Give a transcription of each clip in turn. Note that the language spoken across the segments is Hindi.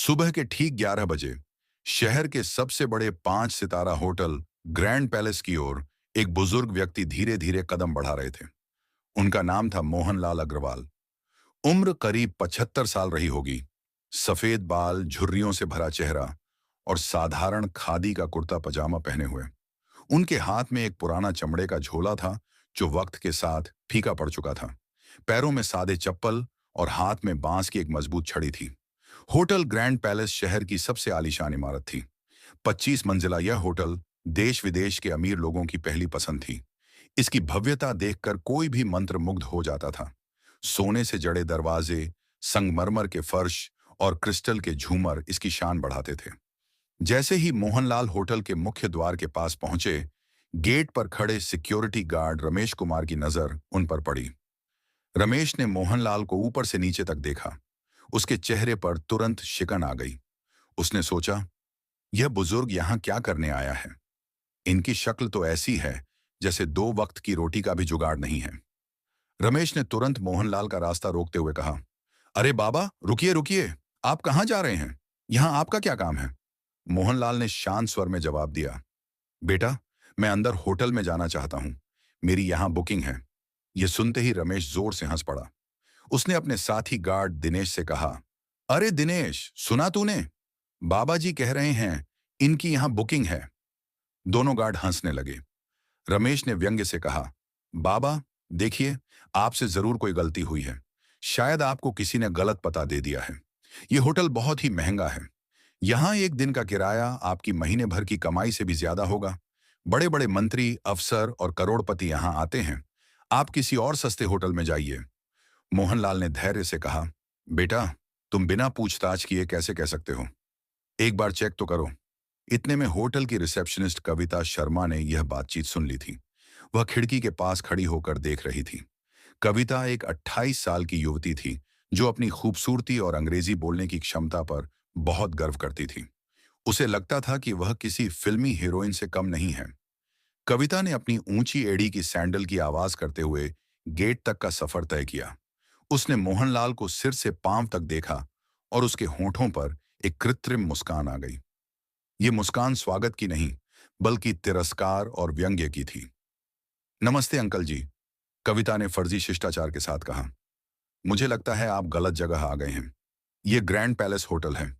सुबह के ठीक 11 बजे शहर के सबसे बड़े 5 सितारा होटल ग्रैंड पैलेस की ओर एक बुजुर्ग व्यक्ति धीरे धीरे कदम बढ़ा रहे थे। उनका नाम था मोहनलाल अग्रवाल। उम्र करीब 75 साल रही होगी। सफेद बाल, झुर्रियों से भरा चेहरा और साधारण खादी का कुर्ता पजामा पहने हुए। उनके हाथ में एक पुराना चमड़े का झोला था जो वक्त के साथ फीका पड़ चुका था। पैरों में सादे चप्पल और हाथ में बांस की एक मजबूत छड़ी थी। होटल ग्रैंड पैलेस शहर की सबसे आलीशान इमारत थी। 25 मंजिला यह होटल देश विदेश के अमीर लोगों की पहली पसंद थी। इसकी भव्यता देखकर कोई भी मंत्रमुग्ध हो जाता था। सोने से जड़े दरवाजे, संगमरमर के फर्श और क्रिस्टल के झूमर इसकी शान बढ़ाते थे। जैसे ही मोहनलाल होटल के मुख्य द्वार के पास पहुंचे, गेट पर खड़े सिक्योरिटी गार्ड रमेश कुमार की नजर उन पर पड़ी। रमेश ने मोहनलाल को ऊपर से नीचे तक देखा। उसके चेहरे पर तुरंत शिकन आ गई। उसने सोचा, यह बुजुर्ग यहां क्या करने आया है? इनकी शक्ल तो ऐसी है जैसे 2 वक्त की रोटी का भी जुगाड़ नहीं है। रमेश ने तुरंत मोहनलाल का रास्ता रोकते हुए कहा, अरे बाबा, रुकिए रुकिए, आप कहां जा रहे हैं? यहां आपका क्या काम है? मोहनलाल ने शांत स्वर में जवाब दिया, बेटा, मैं अंदर होटल में जाना चाहता हूं। मेरी यहां बुकिंग है। यह सुनते ही रमेश जोर से हंस पड़ा। उसने अपने साथी गार्ड दिनेश से कहा, अरे दिनेश, सुना तूने? बाबा जी कह रहे हैं इनकी यहां बुकिंग है। दोनों गार्ड हंसने लगे। रमेश ने व्यंग्य से कहा, बाबा, देखिए, आपसे जरूर कोई गलती हुई है। शायद आपको किसी ने गलत पता दे दिया है। यह होटल बहुत ही महंगा है। यहां एक दिन का किराया आपकी महीने भर की कमाई से भी ज्यादा होगा। बड़े बड़े मंत्री, अफसर और करोड़पति यहां आते हैं। आप किसी और सस्ते होटल में जाइए। मोहनलाल ने धैर्य से कहा, बेटा, तुम बिना पूछताछ किए कैसे कह सकते हो? एक बार चेक तो करो। इतने में होटल की रिसेप्शनिस्ट कविता शर्मा ने यह बातचीत सुन ली थी। वह खिड़की के पास खड़ी होकर देख रही थी। कविता एक 28 साल की युवती थी जो अपनी खूबसूरती और अंग्रेजी बोलने की क्षमता पर बहुत गर्व करती थी। उसे लगता था कि वह किसी फिल्मी हीरोइन से कम नहीं है। कविता ने अपनी ऊंची एड़ी की सैंडल की आवाज करते हुए गेट तक का सफर तय किया। उसने मोहनलाल को सिर से पांव तक देखा और उसके होंठों पर एक कृत्रिम मुस्कान आ गई। ये मुस्कान स्वागत की नहीं, बल्कि तिरस्कार और व्यंग्य की थी। नमस्ते अंकल जी, कविता ने फर्जी शिष्टाचार के साथ कहा। मुझे लगता है आप गलत जगह आ गए हैं। ये ग्रैंड पैलेस होटल है।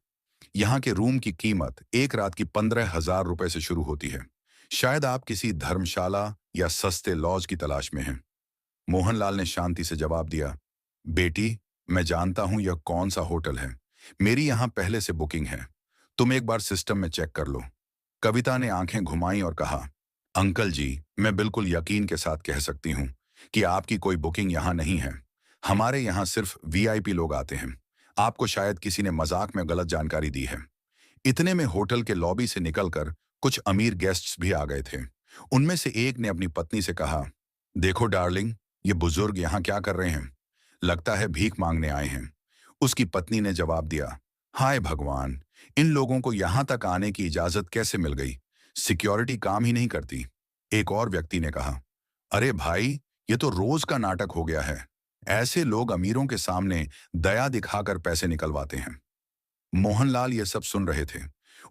यहाँ के रूम की कीमत एक रात की 15,000 रुपए से शुरू होती है। शायद आप किसी धर्मशाला या सस्ते लॉज की तलाश में हैं। मोहनलाल ने शांति से जवाब दिया, बेटी, मैं जानता हूं यह कौन सा होटल है। मेरी यहां पहले से बुकिंग है। तुम एक बार सिस्टम में चेक कर लो। कविता ने आंखें घुमाई और कहा, अंकल जी, मैं बिल्कुल यकीन के साथ कह सकती हूँ कि आपकी कोई बुकिंग यहाँ नहीं है। हमारे यहाँ सिर्फ वीआईपी लोग आते हैं। आपको शायद किसी ने मजाक में गलत जानकारी दी है। इतने में होटल के लॉबी से निकलकर कुछ अमीर गेस्ट्स भी आ गए थे। उनमें से एक ने अपनी पत्नी से कहा, देखो डार्लिंग, ये बुजुर्ग यहाँ क्या कर रहे हैं? लगता है भीख मांगने आए हैं। उसकी पत्नी ने जवाब दिया, हाय भगवान, इन लोगों को यहाँ तक आने की इजाजत कैसे मिल गई? सिक्योरिटी काम ही नहीं करती। एक और व्यक्ति ने कहा, अरे भाई, ये तो रोज का नाटक हो गया है। ऐसे लोग अमीरों के सामने दया दिखाकर पैसे निकलवाते हैं। मोहनलाल ये सब सुन रहे थे।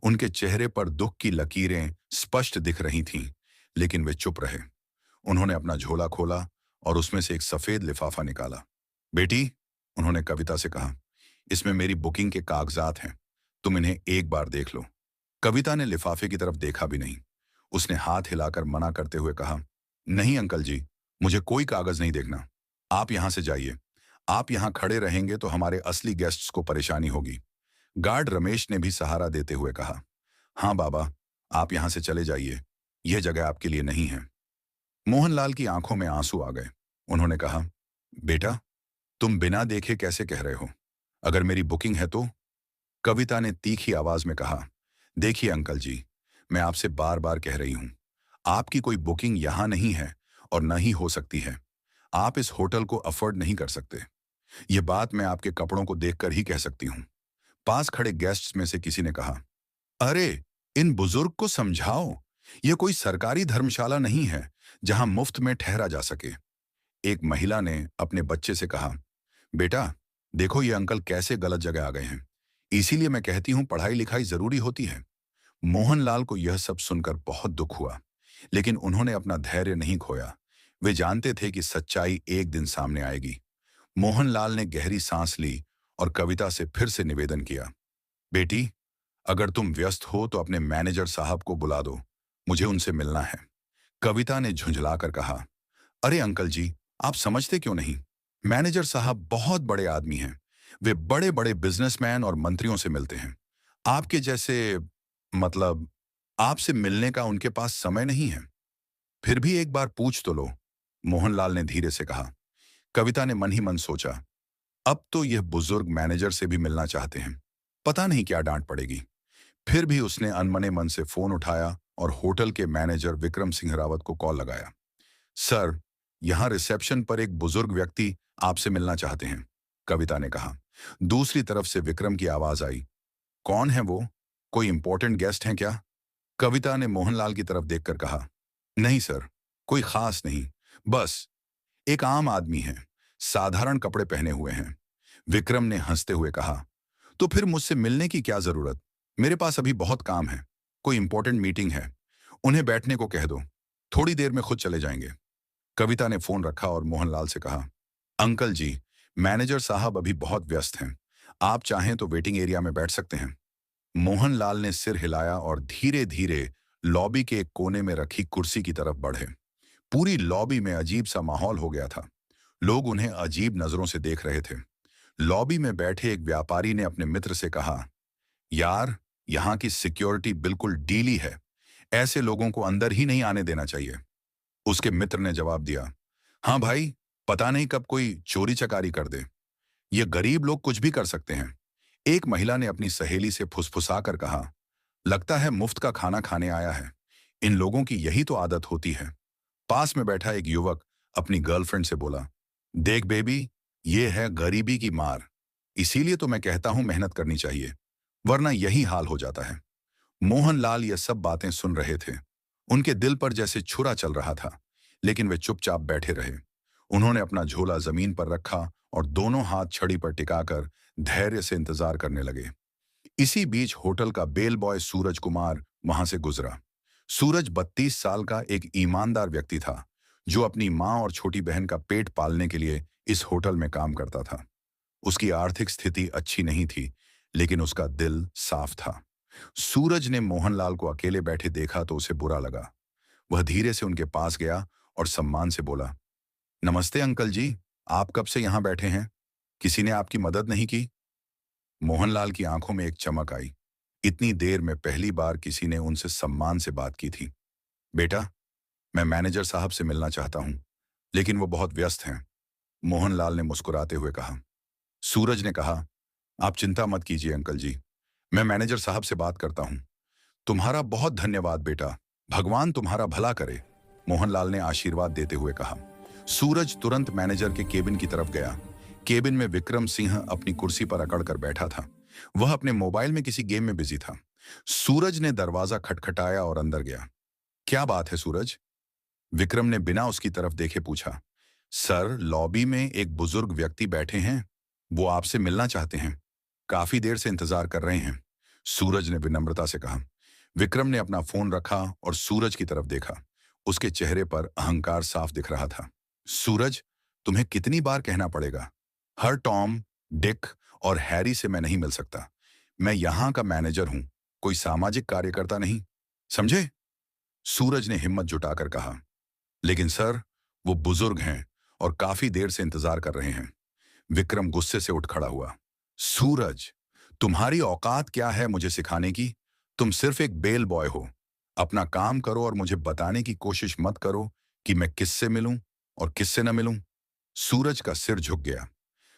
उनके चेहरे पर दुख की लकीरें स्पष्ट दिख रही थीं, लेकिन वे चुप रहे। उन्होंने अपना झोला खोला और उसमें से एक सफेद लिफाफा निकाला। बेटी, उन्होंने कविता से कहा, इसमें मेरी बुकिंग के कागजात हैं। तुम इन्हें एक बार देख लो। कविता ने लिफाफे की तरफ देखा भी नहीं। उसने हाथ हिलाकर मना करते हुए कहा, नहीं अंकल जी, मुझे कोई कागज नहीं देखना। आप यहां से जाइए। आप यहां खड़े रहेंगे तो हमारे असली गेस्ट्स को परेशानी होगी। गार्ड रमेश ने भी सहारा देते हुए कहा, हाँ बाबा, आप यहां से चले जाइए। यह जगह आपके लिए नहीं है। मोहनलाल की आंखों में आंसू आ गए। उन्होंने कहा, बेटा, तुम बिना देखे कैसे कह रहे हो? अगर मेरी बुकिंग है तो? कविता ने तीखी आवाज में कहा, देखिए अंकल जी, मैं आपसे बार बार कह रही हूं, आपकी कोई बुकिंग यहां नहीं है और न ही हो सकती है। आप इस होटल को अफोर्ड नहीं कर सकते। यह बात मैं आपके कपड़ों को देखकर ही कह सकती हूं। पास खड़े गेस्ट्स में से किसी ने कहा, अरे, इन बुजुर्ग को समझाओ। यह कोई सरकारी धर्मशाला नहीं है जहां मुफ्त में ठहरा जा सके। एक महिला ने अपने बच्चे से कहा, बेटा, देखो ये अंकल कैसे गलत जगह आ गए हैं। इसीलिए मैं कहती हूं पढ़ाई लिखाई जरूरी होती है। मोहनलाल को यह सब सुनकर बहुत दुख हुआ, लेकिन उन्होंने अपना धैर्य नहीं खोया। वे जानते थे कि सच्चाई एक दिन सामने आएगी। मोहनलाल ने गहरी सांस ली और कविता से फिर से निवेदन किया, बेटी, अगर तुम व्यस्त हो तो अपने मैनेजर साहब को बुला दो, मुझे उनसे मिलना है। कविता ने झुंझलाकर कहा, अरे अंकल जी, आप समझते क्यों नहीं? मैनेजर साहब बहुत बड़े आदमी हैं। वे बड़े बड़े बिजनेसमैन और मंत्रियों से मिलते हैं। आपके जैसे, मतलब, आपसे मिलने का उनके पास समय नहीं है। फिर भी एक बार पूछ तो लो, मोहनलाल ने धीरे से कहा। कविता ने मन ही मन सोचा, अब तो यह बुजुर्ग मैनेजर से भी मिलना चाहते हैं। पता नहीं क्या डांट पड़ेगी। फिर भी उसने अनमने मन से फोन उठाया और होटल के मैनेजर विक्रम सिंह रावत को कॉल लगाया। सर, यहां रिसेप्शन पर एक बुजुर्ग व्यक्ति आपसे मिलना चाहते हैं, कविता ने कहा। दूसरी तरफ से विक्रम की आवाज आई, कौन है वो? कोई इंपॉर्टेंट गेस्ट हैं क्या? कविता ने मोहनलाल की तरफ देखकर कहा, नहीं सर, कोई खास नहीं, बस एक आम आदमी है, साधारण कपड़े पहने हुए हैं। विक्रम ने हंसते हुए कहा, तो फिर मुझसे मिलने की क्या जरूरत? मेरे पास अभी बहुत काम है, कोई इंपॉर्टेंट मीटिंग है। उन्हें बैठने को कह दो, थोड़ी देर में खुद चले जाएंगे। कविता ने फोन रखा और मोहनलाल से कहा, अंकल जी, मैनेजर साहब अभी बहुत व्यस्त हैं। आप चाहें तो वेटिंग एरिया में बैठ सकते हैं। मोहनलाल ने सिर हिलाया और धीरे धीरे लॉबी के एक कोने में रखी कुर्सी की तरफ बढ़े। पूरी लॉबी में अजीब सा माहौल हो गया था। लोग उन्हें अजीब नजरों से देख रहे थे। लॉबी में बैठे एक व्यापारी ने अपने मित्र से कहा, यार, यहाँ की सिक्योरिटी बिल्कुल ढीली है। ऐसे लोगों को अंदर ही नहीं आने देना चाहिए। उसके मित्र ने जवाब दिया, हाँ भाई, पता नहीं कब कोई चोरी चकारी कर दे। ये गरीब लोग कुछ भी कर सकते हैं। एक महिला ने अपनी सहेली से फुसफुसा कर कहा, लगता है मुफ्त का खाना खाने आया है। इन लोगों की यही तो आदत होती है। पास में बैठा एक युवक अपनी गर्लफ्रेंड से बोला, देख बेबी, ये है गरीबी की मार। इसीलिए तो मैं कहता हूं मेहनत करनी चाहिए, वरना यही हाल हो जाता है। मोहनलाल ये सब बातें सुन रहे थे। उनके दिल पर जैसे छुरा चल रहा था, लेकिन वे चुपचाप बैठे रहे। उन्होंने अपना झोला जमीन पर रखा और दोनों हाथ छड़ी पर टिकाकर धैर्य से इंतजार करने लगे। इसी बीच होटल का बेल बॉय सूरज कुमार वहां से गुजरा। सूरज 32 साल का एक ईमानदार व्यक्ति था, जो अपनी मां और छोटी बहन का पेट पालने के लिए इस होटल में काम करता था। उसकी आर्थिक स्थिति अच्छी नहीं थी, लेकिन उसका दिल साफ था। सूरज ने मोहनलाल को अकेले बैठे देखा तो उसे बुरा लगा। वह धीरे से उनके पास गया और सम्मान से बोला, नमस्ते अंकल जी, आप कब से यहां बैठे हैं? किसी ने आपकी मदद नहीं की? मोहनलाल की आंखों में एक चमक आई। इतनी देर में पहली बार किसी ने उनसे सम्मान से बात की थी। बेटा, मैं मैनेजर साहब से मिलना चाहता हूं, लेकिन वो बहुत व्यस्त हैं, मोहनलाल ने मुस्कुराते हुए कहा। सूरज ने कहा, आप चिंता मत कीजिए अंकल जी, मैं मैनेजर साहब से बात करता हूं। तुम्हारा बहुत धन्यवाद बेटा, भगवान तुम्हारा भला करे, मोहनलाल ने आशीर्वाद देते हुए कहा। सूरज तुरंत मैनेजर के केबिन की तरफ गया। केबिन में विक्रम सिंह अपनी कुर्सी पर अकड़कर बैठा था। वह अपने मोबाइल में किसी गेम में बिजी था। सूरज ने दरवाजा खटखटाया और अंदर गया। क्या बात है सूरज? विक्रम ने बिना उसकी तरफ देखे पूछा। सर, लॉबी में एक बुजुर्ग व्यक्ति बैठे हैं, वो आपसे मिलना चाहते हैं। काफी देर से इंतजार कर रहे हैं, सूरज ने विनम्रता से कहा। विक्रम ने अपना फोन रखा और सूरज की तरफ देखा। उसके चेहरे पर अहंकार साफ दिख रहा था। सूरज, तुम्हें कितनी बार कहना पड़ेगा? हर टॉम, डिक और हैरी से मैं नहीं मिल सकता। मैं यहां का मैनेजर हूं, कोई सामाजिक कार्यकर्ता नहीं, समझे? सूरज ने हिम्मत जुटाकर कहा। लेकिन सर, वो बुजुर्ग हैं और काफी देर से इंतजार कर रहे हैं। विक्रम गुस्से से उठ खड़ा हुआ। सूरज, तुम्हारी औकात क्या है मुझे सिखाने की? तुम सिर्फ एक बेल बॉय हो। अपना काम करो और मुझे बताने की कोशिश मत करो कि मैं किससे मिलूं और किससे न मिलूं। सूरज का सिर झुक गया।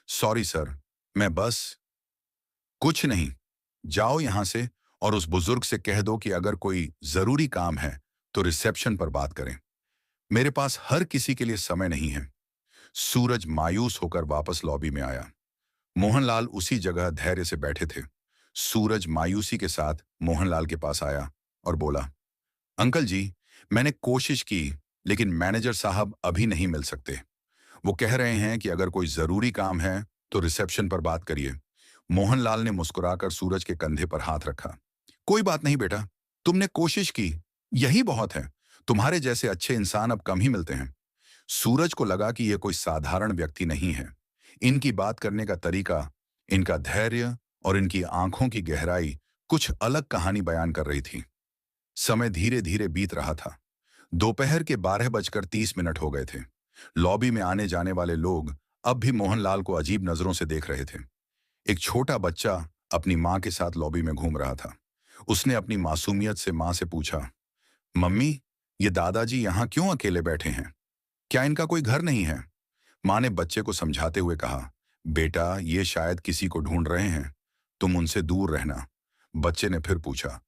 सॉरी सर, मैं बस कुछ नहीं। जाओ यहां से और उस बुजुर्ग से कह दो कि अगर कोई जरूरी काम है तो रिसेप्शन पर बात करें। मेरे पास हर किसी के लिए समय नहीं है। सूरज मायूस होकर वापस लॉबी में आया। मोहनलाल उसी जगह धैर्य से बैठे थे। सूरज मायूसी के साथ मोहनलाल के पास आया और बोला, अंकल जी, मैंने कोशिश की, लेकिन मैनेजर साहब अभी नहीं मिल सकते। वो कह रहे हैं कि अगर कोई जरूरी काम है तो रिसेप्शन पर बात करिए। मोहनलाल ने मुस्कुराकर सूरज के कंधे पर हाथ रखा। कोई बात नहीं बेटा, तुमने कोशिश की, यही बहुत है। तुम्हारे जैसे अच्छे इंसान अब कम ही मिलते हैं। सूरज को लगा कि यह कोई साधारण व्यक्ति नहीं है। इनकी बात करने का तरीका, इनका धैर्य और इनकी आंखों की गहराई कुछ अलग कहानी बयान कर रही थी। समय धीरे धीरे बीत रहा था। दोपहर के 12:30 हो गए थे। लॉबी में आने जाने वाले लोग अब भी मोहनलाल को अजीब नजरों से देख रहे थे। एक छोटा बच्चा अपनी माँ के साथ लॉबी में घूम रहा था। उसने अपनी मासूमियत से माँ से पूछा, मम्मी, ये दादाजी यहाँ क्यों अकेले बैठे हैं? क्या इनका कोई घर नहीं है? माँ ने बच्चे को समझाते हुए कहा, बेटा, ये शायद किसी को ढूंढ रहे हैं, तुम उनसे दूर रहना। बच्चे ने फिर पूछा,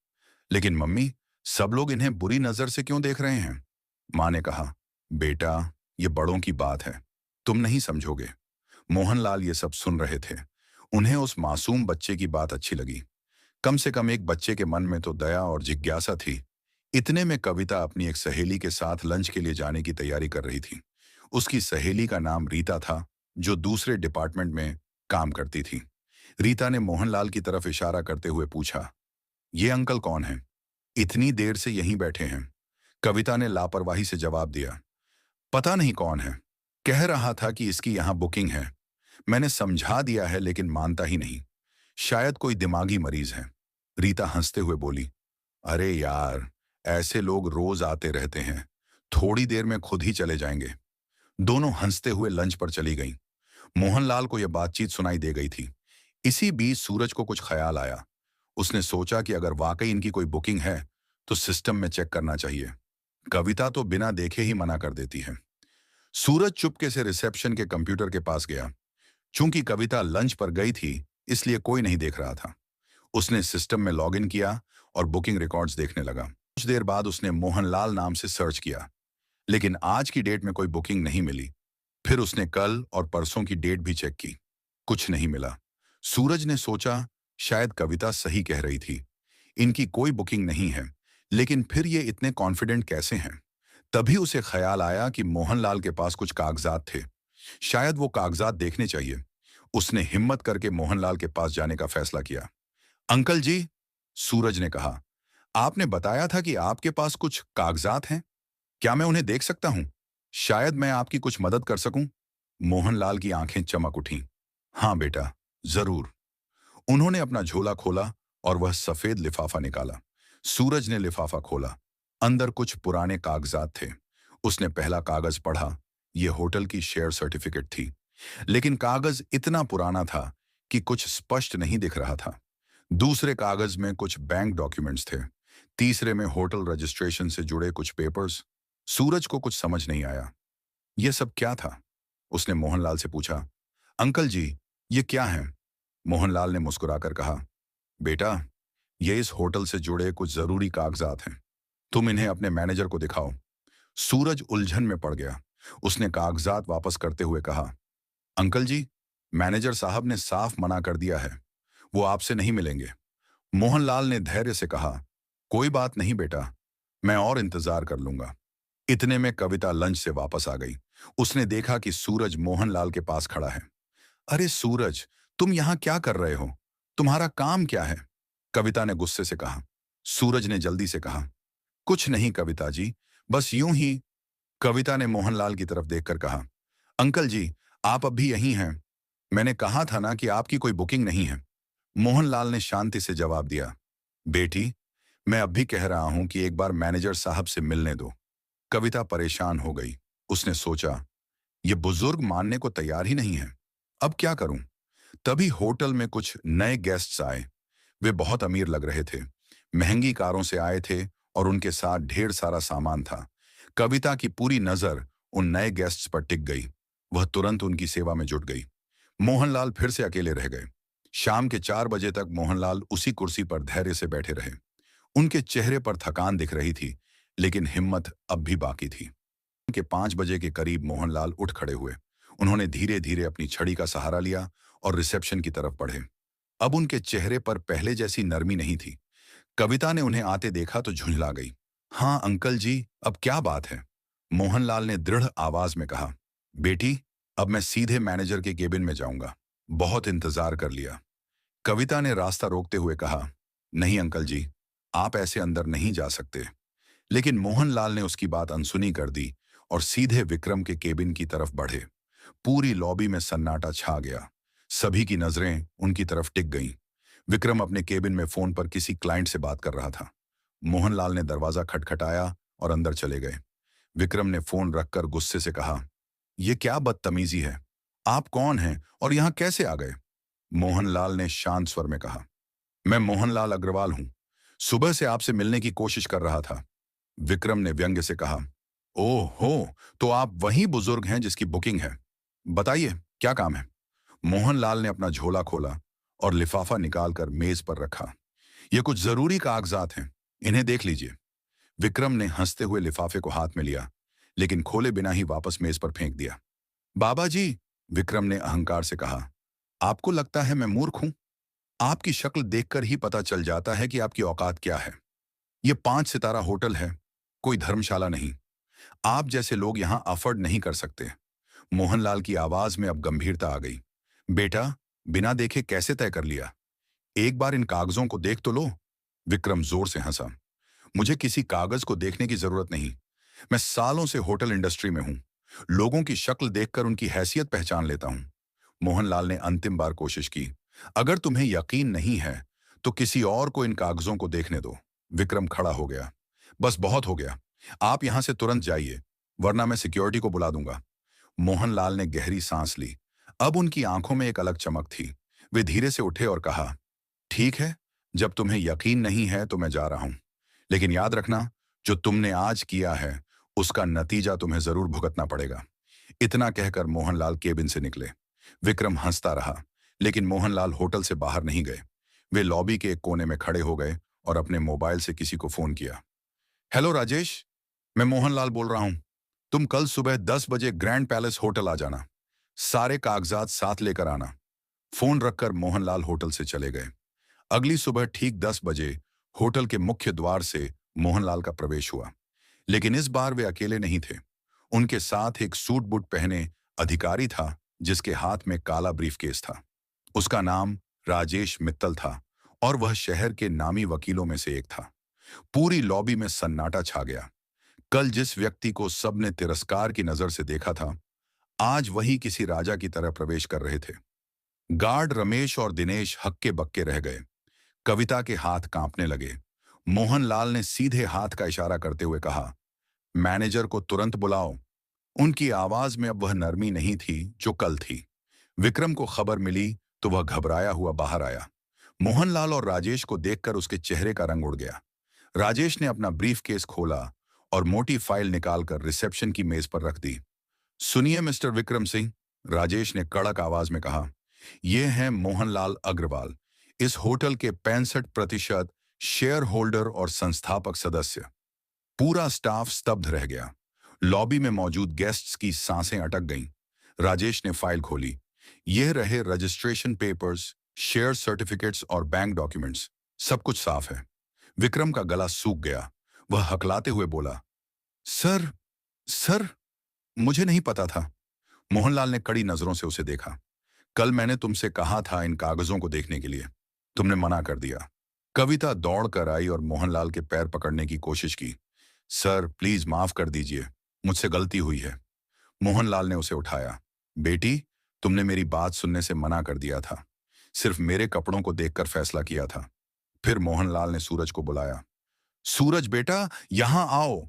लेकिन मम्मी, सब लोग इन्हें बुरी नजर से क्यों देख रहे हैं? माँ ने कहा, बेटा, ये बड़ों की बात है, तुम नहीं समझोगे। मोहनलाल ये सब सुन रहे थे। उन्हें उस मासूम बच्चे की बात अच्छी लगी। कम से कम एक बच्चे के मन में तो दया और जिज्ञासा थी। इतने में कविता अपनी एक सहेली के साथ लंच के लिए जाने की तैयारी कर रही थी। उसकी सहेली का नाम रीता था, जो दूसरे डिपार्टमेंट में काम करती थी। रीता ने मोहनलाल की तरफ इशारा करते हुए पूछा, ये अंकल कौन है? इतनी देर से यहीं बैठे हैं। कविता ने लापरवाही से जवाब दिया, पता नहीं कौन है, कह रहा था कि इसकी यहाँ बुकिंग है। मैंने समझा दिया है लेकिन मानता ही नहीं। शायद कोई दिमागी मरीज है। रीता हंसते हुए बोली, अरे यार, ऐसे लोग रोज आते रहते हैं, थोड़ी देर में खुद ही चले जाएंगे। दोनों हंसते हुए लंच पर चली गईं। मोहनलाल को यह बातचीत सुनाई दे गई थी। इसी बीच सूरज को कुछ ख्याल आया। उसने सोचा कि अगर वाकई इनकी कोई बुकिंग है तो सिस्टम में चेक करना चाहिए। कविता तो बिना देखे ही मना कर देती है। सूरज चुपके से रिसेप्शन के कंप्यूटर के पास गया। चूंकि कविता लंच पर गई थी, इसलिए कोई नहीं देख रहा था। उसने सिस्टम में लॉगिन किया और बुकिंग रिकॉर्ड्स देखने लगा। कुछ देर बाद उसने मोहनलाल नाम से सर्च किया, लेकिन आज की डेट में कोई बुकिंग नहीं मिली। फिर उसने कल और परसों की डेट भी चेक की, कुछ नहीं मिला। सूरज ने सोचा, शायद कविता सही कह रही थी, इनकी कोई बुकिंग नहीं है। लेकिन फिर ये इतने कॉन्फिडेंट कैसे हैं? तभी उसे ख्याल आया कि मोहनलाल के पास कुछ कागजात थे, शायद वो कागजात देखने चाहिए। उसने हिम्मत करके मोहनलाल के पास जाने का फैसला किया। अंकल जी, सूरज ने कहा, आपने बताया था कि आपके पास कुछ कागजात हैं, क्या मैं उन्हें देख सकता हूं? शायद मैं आपकी कुछ मदद कर सकूं। मोहनलाल की आंखें चमक उठीं। हाँ बेटा, जरूर। उन्होंने अपना झोला खोला और वह सफेद लिफाफा निकाला। सूरज ने लिफाफा खोला। अंदर कुछ पुराने कागजात थे। उसने पहला कागज पढ़ा। यह होटल की शेयर सर्टिफिकेट थी, लेकिन कागज इतना पुराना था कि कुछ स्पष्ट नहीं दिख रहा था। दूसरे कागज में कुछ बैंक डॉक्यूमेंट्स थे। तीसरे में होटल रजिस्ट्रेशन से जुड़े कुछ पेपर्स। सूरज को कुछ समझ नहीं आया। यह सब क्या था? उसने मोहनलाल से पूछा, अंकल जी, ये क्या है? मोहनलाल ने मुस्कुराकर कहा, बेटा, ये इस होटल से जुड़े कुछ जरूरी कागजात हैं। तुम इन्हें अपने मैनेजर को दिखाओ। सूरज उलझन में पड़ गया। उसने कागजात वापस करते हुए कहा, अंकल जी, मैनेजर साहब ने साफ मना कर दिया है, वो आपसे नहीं मिलेंगे। मोहनलाल ने धैर्य से कहा, कोई बात नहीं बेटा, मैं और इंतजार कर लूंगा। इतने में कविता लंच से वापस आ गई। उसने देखा कि सूरज मोहनलाल के पास खड़ा है। अरे सूरज, तुम यहां क्या कर रहे हो? तुम्हारा काम क्या है? कविता ने गुस्से से कहा। सूरज ने जल्दी से कहा, कुछ नहीं कविता जी, बस यूं ही। कविता ने मोहनलाल की तरफ देखकर कहा, अंकल जी, आप अब भी यहीं हैं? मैंने कहा था ना कि आपकी कोई बुकिंग नहीं है। मोहनलाल ने शांति से जवाब दिया, बेटी, मैं अब भी कह रहा हूं कि एक बार मैनेजर साहब से मिलने दो। कविता परेशान हो गई। उसने सोचा, ये बुजुर्ग मानने को तैयार ही नहीं है, अब क्या करूं? तभी होटल में कुछ नए गेस्ट्स आए। वे बहुत अमीर लग रहे थे, महंगी कारों से आए थे और उनके साथ ढेर सारा सामान था। कविता की पूरी नजर उन नए गेस्ट्स पर टिक गई। वह तुरंत उनकी सेवा में जुट गई। मोहनलाल फिर से अकेले रह गए। शाम के 4 बजे तक मोहनलाल उसी कुर्सी पर धैर्य से बैठे रहे। उनके चेहरे पर थकान दिख रही थी, लेकिन हिम्मत अब भी बाकी थी। के 5 बजे के करीब मोहनलाल उठ खड़े हुए। उन्होंने धीरे धीरे अपनी छड़ी का सहारा लिया और रिसेप्शन की तरफ बढ़े। अब उनके चेहरे पर पहले जैसी नरमी नहीं थी। कविता ने उन्हें आते देखा तो झुंझला गई। हाँ अंकल जी, अब क्या बात है? मोहनलाल ने दृढ़ आवाज में कहा, बेटी, अब मैं सीधे मैनेजर के केबिन में जाऊंगा। बहुत इंतजार कर लिया। कविता ने रास्ता रोकते हुए कहा, नहीं अंकल जी, आप ऐसे अंदर नहीं जा सकते। लेकिन मोहनलाल ने उसकी बात अनसुनी कर दी और सीधे विक्रम के केबिन की तरफ बढ़े। पूरी लॉबी में सन्नाटा छा गया। सभी की नजरें उनकी तरफ टिक गईं। विक्रम अपने केबिन में फोन पर किसी क्लाइंट से बात कर रहा था। मोहनलाल ने दरवाजा खटखटाया और अंदर चले गए। विक्रम ने फोन रखकर गुस्से से कहा, यह क्या बदतमीजी है? आप कौन हैं और यहां कैसे आ गए? मोहनलाल ने शांत स्वर में कहा, मैं मोहनलाल अग्रवाल हूं। सुबह से आपसे मिलने की कोशिश कर रहा था। विक्रम ने व्यंग्य से कहा, ओह हो, तो आप वही बुजुर्ग हैं जिसकी बुकिंग है। बताइए, क्या काम है? मोहनलाल ने अपना झोला खोला और लिफाफा निकालकर मेज पर रखा। ये कुछ जरूरी कागजात हैं, इन्हें देख लीजिए। विक्रम ने हंसते हुए लिफाफे को हाथ में लिया, लेकिन खोले बिना ही वापस मेज पर फेंक दिया। बाबा जी, विक्रम ने अहंकार से कहा, आपको लगता है मैं मूर्ख हूं? आपकी शक्ल देखकर ही पता चल जाता है कि आपकी औकात क्या है। ये 5 सितारा होटल है, कोई धर्मशाला नहीं। आप जैसे लोग यहां अफोर्ड नहीं कर सकते। मोहनलाल की आवाज में अब गंभीरता आ गई। बेटा, बिना देखे कैसे तय कर लिया? एक बार इन कागजों को देख तो लो। विक्रम जोर से हंसा। मुझे किसी कागज को देखने की जरूरत नहीं। मैं सालों से होटल इंडस्ट्री में हूं। लोगों की शक्ल देखकर उनकी हैसियत पहचान लेता हूं। मोहनलाल ने अंतिम बार कोशिश की। अगर तुम्हें यकीन नहीं है तो किसी और को इन कागजों को देखने दो। विक्रम खड़ा हो गया। बस बहुत हो गया। आप यहां से तुरंत जाइए, वरना मैं सिक्योरिटी को बुला दूंगा। मोहनलाल ने गहरी सांस ली। अब उनकी आंखों में एक अलग चमक थी। वे धीरे से उठे और कहा, ठीक है, जब तुम्हें यकीन नहीं है तो मैं जा रहा हूं। लेकिन याद रखना, जो तुमने आज किया है उसका नतीजा तुम्हें जरूर भुगतना पड़ेगा। इतना कहकर मोहनलाल केबिन से निकले। विक्रम हंसता रहा, लेकिन मोहनलाल होटल से बाहर नहीं गए। वे लॉबी के एक कोने में खड़े हो गए और अपने मोबाइल से किसी को फोन किया। हेलो राजेश, मैं मोहनलाल बोल रहा हूं। तुम कल सुबह 10 बजे ग्रैंड पैलेस होटल आ जाना। सारे कागजात साथ लेकर आना। फोन रखकर मोहनलाल होटल से चले गए। अगली सुबह ठीक 10 बजे होटल के मुख्य द्वार से मोहनलाल का प्रवेश हुआ। लेकिन इस बार वे अकेले नहीं थे। उनके साथ एक सूट बूट पहने अधिकारी था, जिसके हाथ में काला ब्रीफकेस था। उसका नाम राजेश मित्तल था और वह शहर के नामी वकीलों में से एक था। पूरी लॉबी में सन्नाटा छा गया। कल जिस व्यक्ति को सबने तिरस्कार की नजर से देखा था, आज वही किसी राजा की तरह प्रवेश कर रहे थे। गार्ड रमेश और दिनेश हक्के बक्के रह गए। कविता के हाथ कांपने लगे। मोहनलाल ने सीधे हाथ का इशारा करते हुए कहा, मैनेजर को तुरंत बुलाओ। उनकी आवाज में अब वह नरमी नहीं थी जो कल थी। विक्रम को खबर मिली तो वह घबराया हुआ बाहर आया। मोहनलाल और राजेश को देखकर उसके चेहरे का रंग उड़ गया। राजेश ने अपना ब्रीफकेस खोला और मोटी फाइल निकालकर रिसेप्शन की मेज पर रख दी। सुनिए मिस्टर विक्रम सिंह, राजेश ने कड़क आवाज में कहा, यह हैं मोहनलाल अग्रवाल, इस होटल के 65% शेयर होल्डर और संस्थापक सदस्य। पूरा स्टाफ स्तब्ध रह गया। लॉबी में मौजूद गेस्ट्स की सांसें अटक गईं। राजेश ने फाइल खोली। यह रहे रजिस्ट्रेशन पेपर्स, शेयर सर्टिफिकेट्स और बैंक डॉक्यूमेंट्स। सब कुछ साफ है। विक्रम का गला सूख गया। वह हकलाते हुए बोला, सर, सर, मुझे नहीं पता था। मोहनलाल ने कड़ी नजरों से उसे देखा। कल मैंने तुमसे कहा था इन कागजों को देखने के लिए, तुमने मना कर दिया। कविता दौड़ कर आई और मोहनलाल के पैर पकड़ने की कोशिश की। सर, प्लीज माफ कर दीजिए, मुझसे गलती हुई है। मोहनलाल ने उसे उठाया। बेटी, तुमने मेरी बात सुनने से मना कर दिया था। सिर्फ मेरे कपड़ों को देखकर फैसला किया था। फिर मोहनलाल ने सूरज को बुलाया। सूरज बेटा, यहां आओ।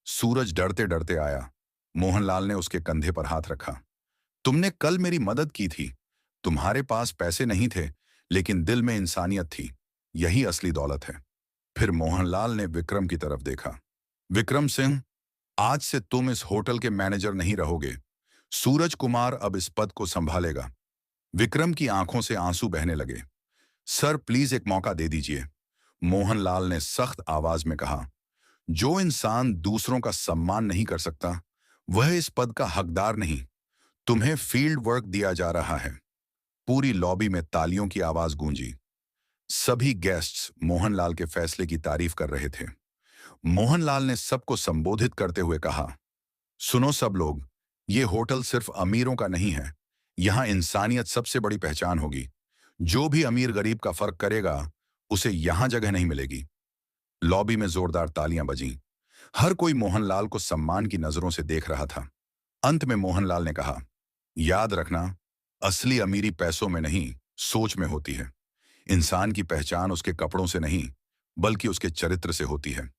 सूरज डरते डरते आया। मोहनलाल ने उसके कंधे पर हाथ रखा। तुमने कल मेरी मदद की थी। तुम्हारे पास पैसे नहीं थे, लेकिन दिल में इंसानियत थी। यही असली दौलत है। फिर मोहनलाल ने विक्रम की तरफ देखा। विक्रम सिंह, आज से तुम इस होटल के मैनेजर नहीं रहोगे। सूरज कुमार अब इस पद को संभालेगा। विक्रम की आंखों से आंसू बहने लगे। सर, प्लीज एक मौका दे दीजिए, मोहनलाल ने सख्त आवाज में कहा। जो इंसान दूसरों का सम्मान नहीं कर सकता, वह इस पद का हकदार नहीं। तुम्हें फील्ड वर्क दिया जा रहा है। पूरी लॉबी में तालियों की आवाज गूंजी। सभी गेस्ट्स मोहनलाल के फैसले की तारीफ कर रहे थे। मोहनलाल ने सबको संबोधित करते हुए कहा, सुनो सब लोग, ये होटल सिर्फ अमीरों का नहीं है। यहां इंसानियत सबसे बड़ी पहचान होगी। जो भी अमीर गरीब का फर्क करेगा उसे यहां जगह नहीं मिलेगी। लॉबी में जोरदार तालियां बजीं। हर कोई मोहनलाल को सम्मान की नजरों से देख रहा था। अंत में मोहनलाल ने कहा, याद रखना, असली अमीरी पैसों में नहीं, सोच में होती है। इंसान की पहचान उसके कपड़ों से नहीं, बल्कि उसके चरित्र से होती है।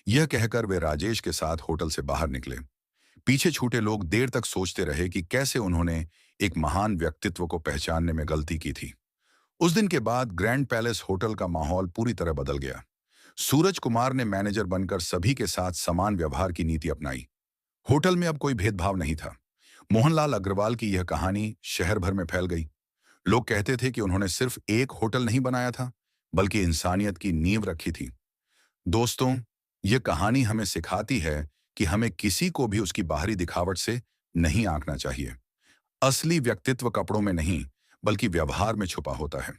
यह कहकर वे राजेश के साथ होटल से बाहर निकले। पीछे छूटे लोग देर तक सोचते रहे कि कैसे उन्होंने एक महान व्यक्तित्व को पहचानने में गलती की थी। उस दिन के बाद ग्रैंड पैलेस होटल का माहौल पूरी तरह बदल गया। सूरज कुमार ने मैनेजर बनकर सभी के साथ समान व्यवहार की नीति अपनाई। होटल में अब कोई भेदभाव नहीं था। मोहनलाल अग्रवाल की यह कहानी शहर भर में फैल गई। लोग कहते थे कि उन्होंने सिर्फ एक होटल नहीं बनाया था, बल्कि इंसानियत की नींव रखी थी। दोस्तों, यह कहानी हमें सिखाती है कि हमें किसी को भी उसकी बाहरी दिखावट से नहीं आंकना चाहिए। असली व्यक्तित्व कपड़ों में नहीं, बल्कि व्यवहार में छुपा होता है।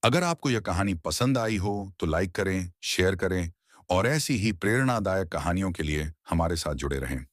अगर आपको यह कहानी पसंद आई हो तो लाइक करें, शेयर करें और ऐसी ही प्रेरणादायक कहानियों के लिए हमारे साथ जुड़े रहें।